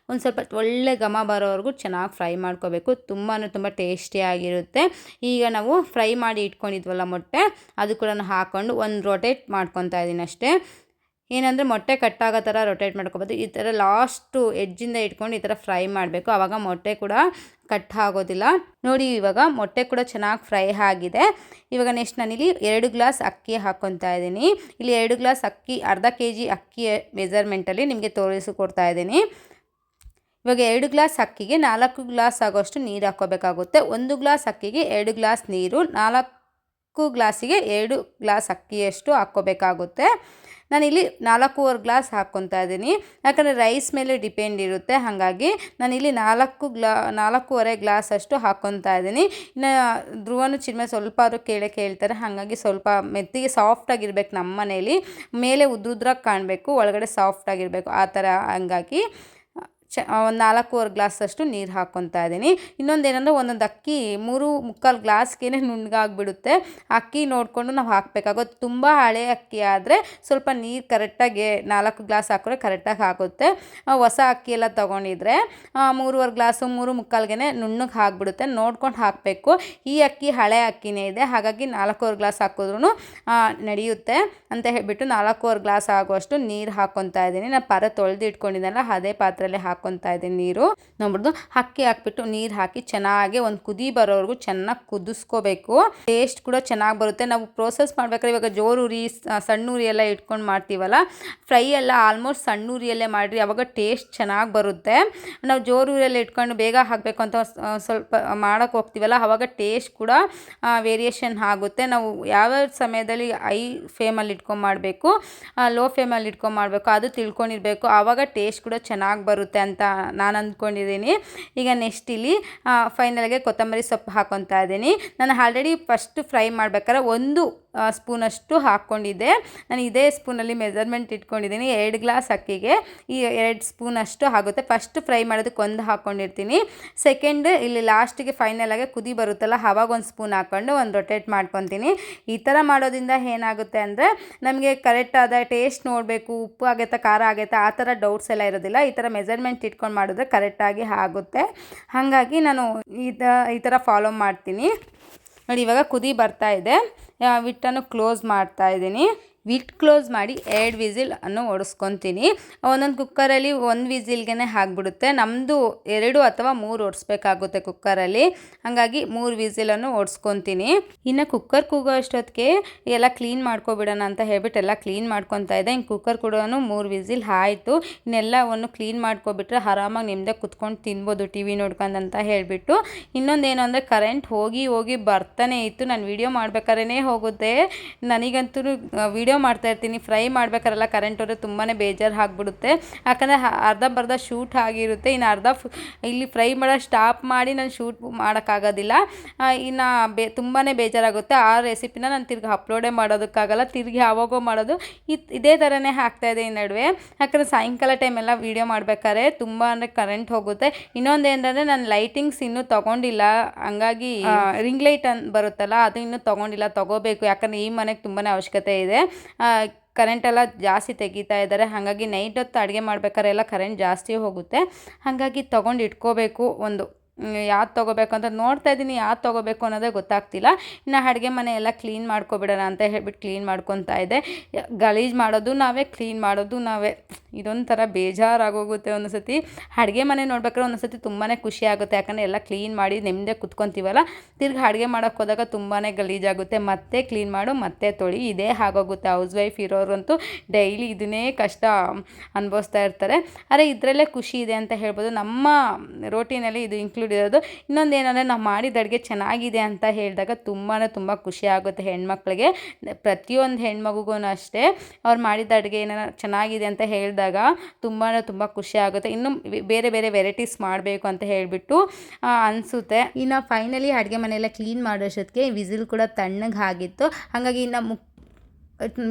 ಒಂದು ಸ್ವಲ್ಪ ಒಳ್ಳೆ ಘಮ ಬರೋವರೆಗೂ ಚೆನ್ನಾಗಿ ಫ್ರೈ ಮಾಡ್ಕೋಬೇಕು. ತುಂಬ ಟೇಸ್ಟಿಯಾಗಿರುತ್ತೆ. ಈಗ ನಾವು ಫ್ರೈ ಮಾಡಿ ಇಟ್ಕೊಂಡಿದ್ವಲ್ಲ ಮೊಟ್ಟೆ, ಅದು ಕೂಡ ಹಾಕ್ಕೊಂಡು ಒಂದು ರೊಟೇಟ್ ಮಾಡ್ಕೊತಾ ಇದ್ದೀನಿ ಅಷ್ಟೇ. ಏನಂದರೆ ಮೊಟ್ಟೆ ಕಟ್ಟಾಗೋ ಥರ ರೊಟೇಟ್ ಮಾಡ್ಕೊಬೋದು. ಈ ಥರ ಲಾಸ್ಟು ಎಡ್ಜಿಂದ ಇಟ್ಕೊಂಡು ಈ ಥರ ಫ್ರೈ ಮಾಡಬೇಕು, ಆವಾಗ ಮೊಟ್ಟೆ ಕೂಡ ಕಟ್ ಆಗೋದಿಲ್ಲ. ನೋಡಿ, ಇವಾಗ ಮೊಟ್ಟೆ ಕೂಡ ಚೆನ್ನಾಗಿ ಫ್ರೈ ಆಗಿದೆ. ಇವಾಗ ನೆಕ್ಸ್ಟ್ ನಾನಿಲ್ಲಿ 2 ಗ್ಲಾಸ್ ಅಕ್ಕಿ ಹಾಕ್ಕೊತಾ ಇದ್ದೀನಿ. ಇಲ್ಲಿ 2 ಗ್ಲಾಸ್ ಅಕ್ಕಿ, ಅರ್ಧ kg ಅಕ್ಕಿ ಮೆಜರ್ಮೆಂಟಲ್ಲಿ ನಿಮಗೆ ತೋರಿಸಿಕೊಡ್ತಾ ಇದ್ದೀನಿ. ಇವಾಗ 2 ಗ್ಲಾಸ್ ಅಕ್ಕಿಗೆ 4 ಗ್ಲಾಸ್ ಆಗೋಷ್ಟು ನೀರು ಹಾಕ್ಕೋಬೇಕಾಗುತ್ತೆ. 1 ಗ್ಲಾಸ್ ಅಕ್ಕಿಗೆ 2 ಗ್ಲಾಸ್ ನೀರು, 4 ಗ್ಲಾಸಿಗೆ 2 ಗ್ಲಾಸ್ ಅಕ್ಕಿಯಷ್ಟು ಹಾಕ್ಕೋಬೇಕಾಗುತ್ತೆ. ನಾನಿಲ್ಲಿ 4.25 ಗ್ಲಾಸ್ ಹಾಕ್ಕೊತಾ ಇದ್ದೀನಿ. ಯಾಕಂದರೆ ರೈಸ್ ಮೇಲೆ ಡಿಪೆಂಡ್ ಇರುತ್ತೆ, ಹಾಗಾಗಿ ನಾನಿಲ್ಲಿ 4.25 ಗ್ಲಾಸ್ ಅಷ್ಟು ಹಾಕ್ಕೊತಾ ಇದ್ದೀನಿ. ಇನ್ನು ಧ್ರುವನು ಚಿನ್ಮಯ ಸ್ವಲ್ಪ ಆದರೂ ಕೇಳ್ತಾರೆ, ಹಾಗಾಗಿ ಸ್ವಲ್ಪ ಮೆತ್ತಿಗೆ ಸಾಫ್ಟಾಗಿರ್ಬೇಕು. ನಮ್ಮ ಮನೇಲಿ ಮೇಲೆ ಉದ್ರಾಗಿ ಕಾಣಬೇಕು, ಒಳಗಡೆ ಸಾಫ್ಟಾಗಿರಬೇಕು, ಆ ಥರ. ಹಂಗಾಗಿ 4.25 ಗ್ಲಾಸ್ ಅಷ್ಟು ನೀರು ಹಾಕ್ಕೊತಾ ಇದ್ದೀನಿ. ಇನ್ನೊಂದೇನೆಂದರೆ ಒಂದೊಂದು ಅಕ್ಕಿ 3.25 ಗ್ಲಾಸ್ಗೆ ನುಣ್ಣಗಾಗ್ಬಿಡುತ್ತೆ. ಅಕ್ಕಿ ನೋಡಿಕೊಂಡು ನಾವು ಹಾಕಬೇಕಾಗುತ್ತೆ. ತುಂಬ ಹಳೆ ಅಕ್ಕಿ ಆದರೆ ಸ್ವಲ್ಪ ನೀರು ಕರೆಕ್ಟಾಗಿ 4 ಗ್ಲಾಸ್ ಹಾಕಿದ್ರೆ ಕರೆಕ್ಟಾಗಿ ಆಗುತ್ತೆ. ಹೊಸ ಅಕ್ಕಿ ಎಲ್ಲ ತೊಗೊಂಡಿದ್ರೆ 3.25 ಗ್ಲಾಸು 3.25ಗೆ ನುಣ್ಣಗೆ ಹಾಕ್ಬಿಡುತ್ತೆ. ನೋಡ್ಕೊಂಡು ಹಾಕಬೇಕು. ಈ ಅಕ್ಕಿ ಹಳೆ ಅಕ್ಕಿನೇ ಇದೆ, ಹಾಗಾಗಿ 4.25 ಗ್ಲಾಸ್ ಹಾಕಿದ್ರೂ ನಡೆಯುತ್ತೆ ಅಂತ ಹೇಳ್ಬಿಟ್ಟು 4.25 ಗ್ಲಾಸ್ ಆಗುವಷ್ಟು ನೀರು ಹಾಕ್ಕೊತಾ ಇದ್ದೀನಿ. ನಾನು ಪಾತ್ರೆ ತೊಳೆದು ಇಟ್ಕೊಂಡಿದ್ದೆನಲ್ಲ, ಅದೇ ಪಾತ್ರೆಯಲ್ಲಿ ಹಾಕ್ಕೊತಾ ಇದ್ದೀನಿ ನೀರು. ನೋಡ್ಬಿಟ್ಟು ಅಕ್ಕಿ ಹಾಕ್ಬಿಟ್ಟು ನೀರು ಹಾಕಿ ಚೆನ್ನಾಗಿ ಒಂದು ಕುದಿ ಬರೋವರೆಗೂ ಚೆನ್ನಾಗಿ ಕುದಿಸ್ಕೋಬೇಕು. ಟೇಸ್ಟ್ ಕೂಡ ಚೆನ್ನಾಗಿ ಬರುತ್ತೆ. ನಾವು ಪ್ರೋಸೆಸ್ ಮಾಡ್ಬೇಕಾದ್ರೆ ಇವಾಗ ಜೋರು ಉರಿ, ಸಣ್ಣ ಉರಿ ಎಲ್ಲ ಇಟ್ಕೊಂಡು ಮಾಡ್ತೀವಲ್ಲ, ಫ್ರೈ ಎಲ್ಲ ಆಲ್ಮೋಸ್ಟ್ ಸಣ್ಣ ಉರಿಯಲ್ಲೇ ಮಾಡಿರಿ, ಅವಾಗ ಟೇಸ್ಟ್ ಚೆನ್ನಾಗಿ ಬರುತ್ತೆ. ನಾವು ಜೋರು ಉರಿಯಲ್ಲಿ ಇಟ್ಕೊಂಡು ಬೇಗ ಹಾಕಬೇಕು ಅಂತ ಸ್ವಲ್ಪ ಮಾಡೋಕ್ಕೆ ಹೋಗ್ತೀವಲ್ಲ, ಆವಾಗ ಟೇಸ್ಟ್ ಕೂಡ ವೇರಿಯೇಷನ್ ಆಗುತ್ತೆ. ನಾವು ಯಾವ್ಯಾವ ಸಮಯದಲ್ಲಿ ಐ ಫ್ಲೇಮಲ್ಲಿ ಇಟ್ಕೊಂಡು ಮಾಡಬೇಕು, ಲೋ ಫ್ಲೇಮಲ್ಲಿ ಇಟ್ಕೊಂಡು ಮಾಡಬೇಕು, ಅದು ತಿಳ್ಕೊಂಡಿರಬೇಕು. ಆವಾಗ ಟೇಸ್ಟ್ ಕೂಡ ಚೆನ್ನಾಗಿ ಬರುತ್ತೆ ಅಂತ ನಾನು ಅಂದ್ಕೊಂಡಿದ್ದೀನಿ. ಈಗ ನೆಕ್ಸ್ಟ್ ಇಲ್ಲಿ ಫೈನಲ್ಗೆ ಕೊತ್ತಂಬರಿ ಸೊಪ್ಪು ಹಾಕ್ಕೊತಾ ಇದ್ದೀನಿ. ನಾನು ಆಲ್ರೆಡಿ ಫಸ್ಟ್ ಫ್ರೈ ಮಾಡ್ಬೇಕಾದ್ರೆ 1 ಸ್ಪೂನಷ್ಟು ಹಾಕ್ಕೊಂಡಿದ್ದೆ. ನಾನು ಇದೇ ಸ್ಪೂನಲ್ಲಿ ಮೆಜರ್ಮೆಂಟ್ ಇಟ್ಕೊಂಡಿದ್ದೀನಿ. 2 ಗ್ಲಾಸ್ ಅಕ್ಕಿಗೆ ಈ 2 ಸ್ಪೂನಷ್ಟು ಆಗುತ್ತೆ. ಫಸ್ಟ್ ಫ್ರೈ ಮಾಡೋದಕ್ಕೆ 1 ಹಾಕ್ಕೊಂಡಿರ್ತೀನಿ. ಸೆಕೆಂಡ್ ಇಲ್ಲಿ ಲಾಸ್ಟಿಗೆ ಫೈನಲಾಗಿ ಕುದಿ ಬರುತ್ತಲ್ಲ, ಆವಾಗ 1 ಸ್ಪೂನ್ ಹಾಕ್ಕೊಂಡು ಒಂದು ರೊಟೇಟ್ ಮಾಡ್ಕೊತೀನಿ. ಈ ಥರ ಮಾಡೋದ್ರಿಂದ ಏನಾಗುತ್ತೆ ಅಂದರೆ ನಮಗೆ ಕರೆಕ್ಟಾದ ಟೇಸ್ಟ್ ನೋಡಬೇಕು, ಉಪ್ಪು ಆಗೈತಾ ಖಾರ ಆಗೈತಾ ಆ ಥರ ಡೌಟ್ಸ್ ಎಲ್ಲ ಇರೋದಿಲ್ಲ. ಈ ಥರ ಮೆಜರ್ಮೆಂಟ್ ಇಟ್ಕೊಂಡು ಮಾಡಿದ್ರೆ ಕರೆಕ್ಟಾಗಿ ಆಗುತ್ತೆ. ಹಾಗಾಗಿ ನಾನು ಈ ಥರ ಫಾಲೋ ಮಾಡ್ತೀನಿ. ನೋಡಿ, ಇವಾಗ ಕುದಿ ಬರ್ತಾ ಇದೆ. ವಿಟ್ಟನ್ನು ಕ್ಲೋಸ್ ಮಾಡ್ತಾ ಇದ್ದೀನಿ. ವಿಟ್ ಕ್ಲೋಸ್ ಮಾಡಿ 2 ವಿಸಿಲ್ ಅನ್ನು ಹೊಡಿಸ್ಕೊತೀನಿ. ಒಂದೊಂದು ಕುಕ್ಕರಲ್ಲಿ 1 ವಿಸಿಲ್ಗೆ ಆಗಿಬಿಡುತ್ತೆ. ನಮ್ಮದು 2 ಅಥವಾ 3 ಹೊಡಿಸ್ಬೇಕಾಗುತ್ತೆ ಕುಕ್ಕರಲ್ಲಿ, ಹಾಗಾಗಿ 3 ವಿಸಿಲನ್ನು ಹೊಡ್ಸ್ಕೊತೀನಿ. ಇನ್ನು ಕುಕ್ಕರ್ ಕೂಗೋ ಅಷ್ಟೊತ್ತಿಗೆ ಎಲ್ಲ ಕ್ಲೀನ್ ಮಾಡ್ಕೊಬಿಡೋಣ ಅಂತ ಹೇಳ್ಬಿಟ್ಟು ಎಲ್ಲ ಕ್ಲೀನ್ ಮಾಡ್ಕೊತಾ ಇದ್ದೆ. ಇನ್ನು ಕುಕ್ಕರ್ ಕೂಡ 3 ವಿಸಿಲ್ ಆಯಿತು. ಇನ್ನೆಲ್ಲವನ್ನು ಕ್ಲೀನ್ ಮಾಡ್ಕೊಬಿಟ್ರೆ ಆರಾಮಾಗಿ ನಿಮ್ಮದೇ ಕುತ್ಕೊಂಡು ತಿನ್ಬೋದು ಟಿ ವಿ ನೋಡ್ಕೊಂಡು ಅಂತ ಹೇಳಿಬಿಟ್ಟು. ಇನ್ನೊಂದೇನು ಅಂದರೆ ಕರೆಂಟ್ ಹೋಗಿ ಬರ್ತಾನೆ ಇತ್ತು. ನಾನು ವೀಡಿಯೋ ಮಾಡ್ಬೇಕಾದ್ರೆ ಹೋಗುತ್ತೆ. ನನಗಂತೂ ವೀಡಿಯೋ ವಿಡಿಯೋ ಮಾಡ್ತಾಯಿರ್ತೀನಿ. ಫ್ರೈ ಮಾಡ್ಬೇಕಾರೆಲ್ಲ ಕರೆಂಟ್ ಹೋದರೆ ತುಂಬಾ ಬೇಜಾರು ಆಗಿಬಿಡುತ್ತೆ. ಯಾಕಂದರೆ ಅರ್ಧಂಬರ್ಧ ಶೂಟ್ ಆಗಿರುತ್ತೆ. ಇನ್ನು ಇಲ್ಲಿ ಫ್ರೈ ಮಾಡೋ ಸ್ಟಾಪ್ ಮಾಡಿ ನಾನು ಶೂಟ್ ಮಾಡೋಕ್ಕಾಗೋದಿಲ್ಲ. ಇನ್ನು ತುಂಬಾ ಬೇಜಾರಾಗುತ್ತೆ. ಆ ರೆಸಿಪಿನ ನಾನು ತಿರ್ಗಿ ಅಪ್ಲೋಡೇ ಮಾಡೋದಕ್ಕಾಗಲ್ಲ. ತಿರ್ಗಿ ಯಾವಾಗೋ ಮಾಡೋದು ಇದೇ ಥರನೇ ಆಗ್ತಾಯಿದೆ ಈ ನಡುವೆ. ಯಾಕಂದರೆ ಸಾಯಂಕಾಲ ಟೈಮೆಲ್ಲ ವೀಡಿಯೋ ಮಾಡ್ಬೇಕಾದ್ರೆ ತುಂಬ ಅಂದರೆ ಕರೆಂಟ್ ಹೋಗುತ್ತೆ. ಇನ್ನೊಂದು ಏನಂದರೆ ನಾನು ಲೈಟಿಂಗ್ಸ್ ಇನ್ನೂ ತೊಗೊಂಡಿಲ್ಲ. ಹಂಗಾಗಿ ರಿಂಗ್ ಲೈಟ್ ಬರುತ್ತಲ್ಲ ಅದು ಇನ್ನೂ ತೊಗೊಂಡಿಲ್ಲ, ತೊಗೋಬೇಕು. ಯಾಕಂದರೆ ಈ ಮನೆಗೆ ತುಂಬಾ ಅವಶ್ಯಕತೆ ಇದೆ. ಕರೆಂಟೆಲ್ಲ ಜಾಸ್ತಿ ತೆಗಿತಾ ಇದ್ದಾರೆ. ಹಾಗಾಗಿ ನೈಟ್ ಹೊತ್ತು ಅಡುಗೆ ಮಾಡ್ಬೇಕಾದ್ರೆ ಎಲ್ಲ ಕರೆಂಟ್ ಜಾಸ್ತಿ ಹೋಗುತ್ತೆ. ಹಾಗಾಗಿ ತೊಗೊಂಡು ಇಟ್ಕೋಬೇಕು. ಯಾವ್ದು ತೊಗೋಬೇಕು ಅಂತ ನೋಡ್ತಾ ಇದ್ದೀನಿ. ಯಾವ್ದು ತೊಗೋಬೇಕು ಅನ್ನೋದೇ ಗೊತ್ತಾಗ್ತಿಲ್ಲ. ಇನ್ನು ಅಡುಗೆ ಮನೆ ಎಲ್ಲ ಕ್ಲೀನ್ ಮಾಡ್ಕೊಬಿಡೋಣ ಅಂತ ಹೇಳ್ಬಿಟ್ಟು ಕ್ಲೀನ್ ಮಾಡ್ಕೊತಾ ಇದ್ದೆ. ಗಲೀಜು ಮಾಡೋದು ನಾವೇ, ಕ್ಲೀನ್ ಮಾಡೋದು ನಾವೇ. ಇದೊಂಥರ ಬೇಜಾರಾಗೋಗುತ್ತೆ ಒಂದೊಂದು ಸತಿ. ಅಡುಗೆ ಮನೆ ನೋಡ್ಬೇಕಾದ್ರೆ ಒಂದೊಂದು ಸತಿ ತುಂಬಾ ಖುಷಿ ಆಗುತ್ತೆ. ಯಾಕಂದರೆ ಎಲ್ಲ ಕ್ಲೀನ್ ಮಾಡಿ ನೆಮ್ಮದಿ ಕುತ್ಕೊತೀವಲ್ಲ. ತಿರ್ಗಿ ಅಡುಗೆ ಮಾಡೋಕ್ಕೆ ಹೋದಾಗ ತುಂಬಾ ಗಲೀಜಾಗುತ್ತೆ. ಮತ್ತೆ ಕ್ಲೀನ್ ಮಾಡು, ಮತ್ತೆ ತೊಳಿ, ಇದೇ ಆಗೋಗುತ್ತೆ. ಹೌಸ್ ವೈಫ್ ಇರೋರಂತೂ ಡೈಲಿ ಇದನ್ನೇ ಕಷ್ಟ ಅನುಭವಿಸ್ತಾ ಇರ್ತಾರೆ. ಆದರೆ ಇದರಲ್ಲೇ ಖುಷಿ ಇದೆ ಅಂತ ಹೇಳ್ಬೋದು. ನಮ್ಮ ರೋಟೀನಲ್ಲಿ ಇದು ಇನ್ಕ್ಲೂಡ್ ಇರೋದು. ಇನ್ನೊಂದು ಏನಂದರೆ ನಾವು ಮಾಡಿದ ಅಡುಗೆ ಚೆನ್ನಾಗಿದೆ ಅಂತ ಹೇಳಿದಾಗ ತುಂಬ ಖುಷಿ ಆಗುತ್ತೆ ಹೆಣ್ಮಕ್ಳಿಗೆ. ಪ್ರತಿಯೊಂದು ಹೆಣ್ಮಗುಗೂ ಅಷ್ಟೇ ಅವ್ರು ಮಾಡಿದ ಅಡುಗೆ ಏನಾರ ಚೆನ್ನಾಗಿದೆ ಅಂತ ಹೇಳಿದಾಗ ತುಂಬ ಖುಷಿ ಆಗುತ್ತೆ. ಇನ್ನು ಬೇರೆ ಬೇರೆ ವೆರೈಟೀಸ್ ಮಾಡಬೇಕು ಅಂತ ಹೇಳಿಬಿಟ್ಟು ಅನಿಸುತ್ತೆ. ಇನ್ನು ಫೈನಲಿ ಅಡುಗೆ ಮನೆಯೆಲ್ಲ ಕ್ಲೀನ್ ಮಾಡೋಷ್ಟೊತ್ತಿಗೆ ವಿಸಿಲ್ ಕೂಡ ತಣ್ಣಗೆ ಆಗಿತ್ತು. ಹಾಗಾಗಿ ಇನ್ನು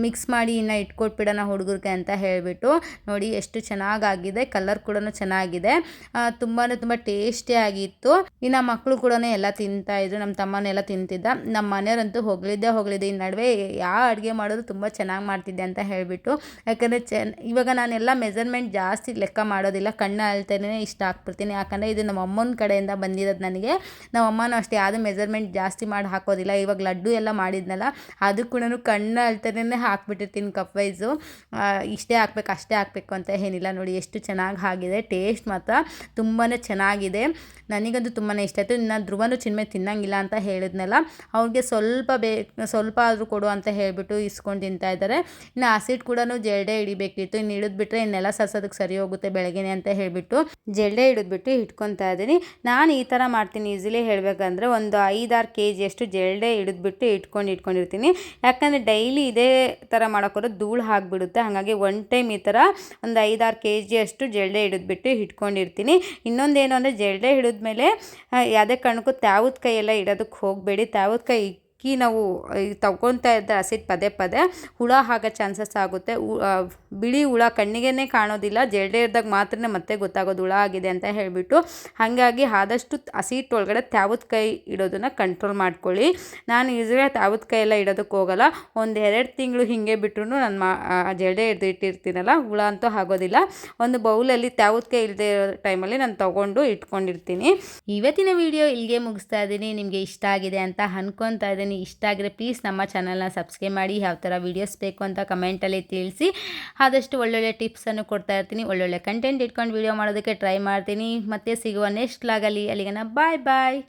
ಮಿಕ್ಸ್ ಮಾಡಿ ಇನ್ನು ಇಟ್ಕೊಟ್ಬಿಡೋಣ ಹುಡುಗರಿಗೆ ಅಂತ ಹೇಳಿಬಿಟ್ಟು ನೋಡಿ ಎಷ್ಟು ಚೆನ್ನಾಗಾಗಿದೆ. ಕಲರ್ ಕೂಡ ಚೆನ್ನಾಗಿದೆ. ತುಂಬಾ ಟೇಸ್ಟಿಯಾಗಿತ್ತು. ಇನ್ನು ಮಕ್ಕಳು ಕೂಡ ಎಲ್ಲ ತಿಂತಾಯಿದ್ರು. ನಮ್ಮ ತಮ್ಮನೆಲ್ಲ ತಿಂತಿದ್ದ. ನಮ್ಮ ಮನೆಯವರಂತೂ ಹೊಗಳಿದ್ದೆ ಈ ನಡುವೆ ಯಾವ ಅಡುಗೆ ಮಾಡೋದು ತುಂಬ ಚೆನ್ನಾಗಿ ಮಾಡ್ತಿದ್ದೆ ಅಂತ ಹೇಳಿಬಿಟ್ಟು. ಯಾಕಂದರೆ ಇವಾಗ ನಾನೆಲ್ಲ ಮೆಜರ್ಮೆಂಟ್ ಜಾಸ್ತಿ ಲೆಕ್ಕ ಮಾಡೋದಿಲ್ಲ. ಕಣ್ಣು ಅಳ್ತಾನೆ ಇಷ್ಟ ಹಾಕ್ಬಿಡ್ತೀನಿ. ಯಾಕಂದರೆ ಇದು ನಮ್ಮ ಅಮ್ಮನ ಕಡೆಯಿಂದ ಬಂದಿರೋದು ನನಗೆ. ನಮ್ಮ ಅಮ್ಮನೂ ಅಷ್ಟೇ ಯಾವುದು ಮೆಜರ್ಮೆಂಟ್ ಜಾಸ್ತಿ ಮಾಡಿ ಹಾಕೋದಿಲ್ಲ. ಇವಾಗ ಲಡ್ಡು ಎಲ್ಲ ಮಾಡಿದ್ನಲ್ಲ ಅದು ಕೂಡ ಕಣ್ಣು ಅಳ್ತಾನೆ ಹಾಕ್ಬಿಟ್ಟಿರ್ತೀನಿ ಕಪ್ ವೈಸು. ಇಷ್ಟೇ ಹಾಕ್ಬೇಕು ಅಷ್ಟೇ ಹಾಕಬೇಕು ಅಂತ ಏನಿಲ್ಲ. ನೋಡಿ ಎಷ್ಟು ಚೆನ್ನಾಗಿ ಆಗಿದೆ. ಟೇಸ್ಟ್ ಮಾತ್ರ ತುಂಬಾ ಚೆನ್ನಾಗಿದೆ. ನನಗಂತೂ ತುಂಬಾ ಇಷ್ಟ ಆಯಿತು. ಇನ್ನು ಧ್ರುವನು ಚಿನ್ಮೆ ತಿನ್ನಂಗಿಲ್ಲ ಅಂತ ಹೇಳಿದ್ನಲ್ಲ, ಅವ್ರಿಗೆ ಸ್ವಲ್ಪ ಆದರೂ ಕೊಡು ಅಂತ ಹೇಳಿಬಿಟ್ಟು ಇಸ್ಕೊಂಡು ತಿಂತಾ ಇದ್ದಾರೆ. ಇನ್ನು ಆಸಿಡ್ ಕೂಡ ಜಲ್ಡೆ ಹಿಡಿಬೇಕಿತ್ತು. ಇನ್ನು ಹಿಡಿದ್ಬಿಟ್ರೆ ಇನ್ನೆಲ್ಲ ಸರ್ಸೋದಕ್ಕೆ ಸರಿ ಹೋಗುತ್ತೆ ಬೆಳಗ್ಗೆನೆ ಅಂತ ಹೇಳಿಬಿಟ್ಟು ಜಲ್ಡೆ ಹಿಡಿದ್ಬಿಟ್ಟು ಇಟ್ಕೊತಾ ಇದ್ದೀನಿ. ನಾನು ಈ ಥರ ಮಾಡ್ತೀನಿ. ಈಸಿಲಿ ಹೇಳಬೇಕಂದ್ರೆ ಒಂದು 5-6 kg ಅಷ್ಟು ಜಲ್ಡೆ ಹಿಡಿದ್ಬಿಟ್ಟು ಇಟ್ಕೊಂಡಿರ್ತೀನಿ. ಯಾಕಂದರೆ ಡೈಲಿ ಇದೇ ಥರ ಮಾಡೋಕ್ಕೋದ್ರೆ ಧೂಳು ಆಗಿಬಿಡುತ್ತೆ. ಹಾಗಾಗಿ ಒನ್ ಟೈಮ್ ಈ ಥರ ಒಂದು 5-6 kg ಅಷ್ಟು ಜಲ್ಡೆ ಹಿಡಿದ್ಬಿಟ್ಟು ಇಟ್ಕೊಂಡಿರ್ತೀನಿ. ಇನ್ನೊಂದೇನು ಅಂದರೆ ಜಲ್ಡೆ ಹಿಡಿದ್ಮೇಲೆ ಯಾವುದೇ ಕಾರಣಕ್ಕೂ ತ್ಯಾವದ ಕೈಯೆಲ್ಲ ಇಡೋದಕ್ಕೆ ಹೋಗಬೇಡಿ. ತ್ಯಾವದ ಕೈ ನಾವು ತಗೊತಾ ಇದ್ದರೆ ಹಸಿಟ್ಟು ಪದೇ ಹುಳ ಆಗೋ ಚಾನ್ಸಸ್ ಆಗುತ್ತೆ. ಬಿಳಿ ಹುಳ ಕಣ್ಣಿಗೆ ಕಾಣೋದಿಲ್ಲ. ಜಲ್ಡೆ ಇದ್ದಾಗ ಮಾತ್ರ ಮತ್ತೆ ಗೊತ್ತಾಗೋದು ಹುಳ ಆಗಿದೆ ಅಂತ ಹೇಳಿಬಿಟ್ಟು. ಹಾಗಾಗಿ ಆದಷ್ಟು ಹಸಿಟ್ಟು ಒಳಗಡೆ ತ್ಯಾವದ ಕೈ ಇಡೋದನ್ನು ಕಂಟ್ರೋಲ್ ಮಾಡ್ಕೊಳ್ಳಿ. ನಾನು ಯೂಸ್ವಲಿ ತ್ಯಾವದ ಕೈ ಎಲ್ಲ ಇಡೋದಕ್ಕೆ ಹೋಗಲ್ಲ. 1-2 ತಿಂಗಳು ಹೀಗೆ ಬಿಟ್ಟರು ನಾನು ಜಲ್ಡೆ ಇಟ್ಟಿರ್ತೀನಲ್ಲ, ಹುಳ ಅಂತೂ ಆಗೋದಿಲ್ಲ. ಒಂದು ಬೌಲಲ್ಲಿ ತ್ಯಾವದ ಕೈ ಇಲ್ಲದೆ ಇರೋ ಟೈಮಲ್ಲಿ ನಾನು ತೊಗೊಂಡು ಇಟ್ಕೊಂಡಿರ್ತೀನಿ. ಇವತ್ತಿನ ವಿಡಿಯೋ ಇಲ್ಲಿಗೆ ಮುಗಿಸ್ತಾ ಇದ್ದೀನಿ. ನಿಮಗೆ ಇಷ್ಟ ಆಗಿದೆ ಅಂತ ಅನ್ಕೊತಾ ಇದ್ದೀನಿ. ಇಷ್ಟ ಆಗಿದ್ರೆ ಪ್ಲೀಸ್ ನಮ್ಮ ಚಾನಲ್ನ ಸಬ್ಸ್ಕ್ರೈಬ್ ಮಾಡಿ. ಯಾವ ಥರ ವೀಡಿಯೋಸ್ ಬೇಕು ಅಂತ ಕಮೆಂಟಲ್ಲಿ ತಿಳಿಸಿ. ಆದಷ್ಟು ಒಳ್ಳೊಳ್ಳೆ ಟಿಪ್ಸನ್ನು ಕೊಡ್ತಾ ಇರ್ತೀನಿ. ಒಳ್ಳೊಳ್ಳೆ ಕಂಟೆಂಟ್ ಇಟ್ಕೊಂಡು ವೀಡಿಯೋ ಮಾಡೋದಕ್ಕೆ ಟ್ರೈ ಮಾಡ್ತೀನಿ. ಮತ್ತೆ ಸಿಗುವ ನೆಕ್ಸ್ಟ್ ವ್ಲಾಗಲ್ಲಿ. ಅಲ್ಲಿಗೆ ಬಾಯ್.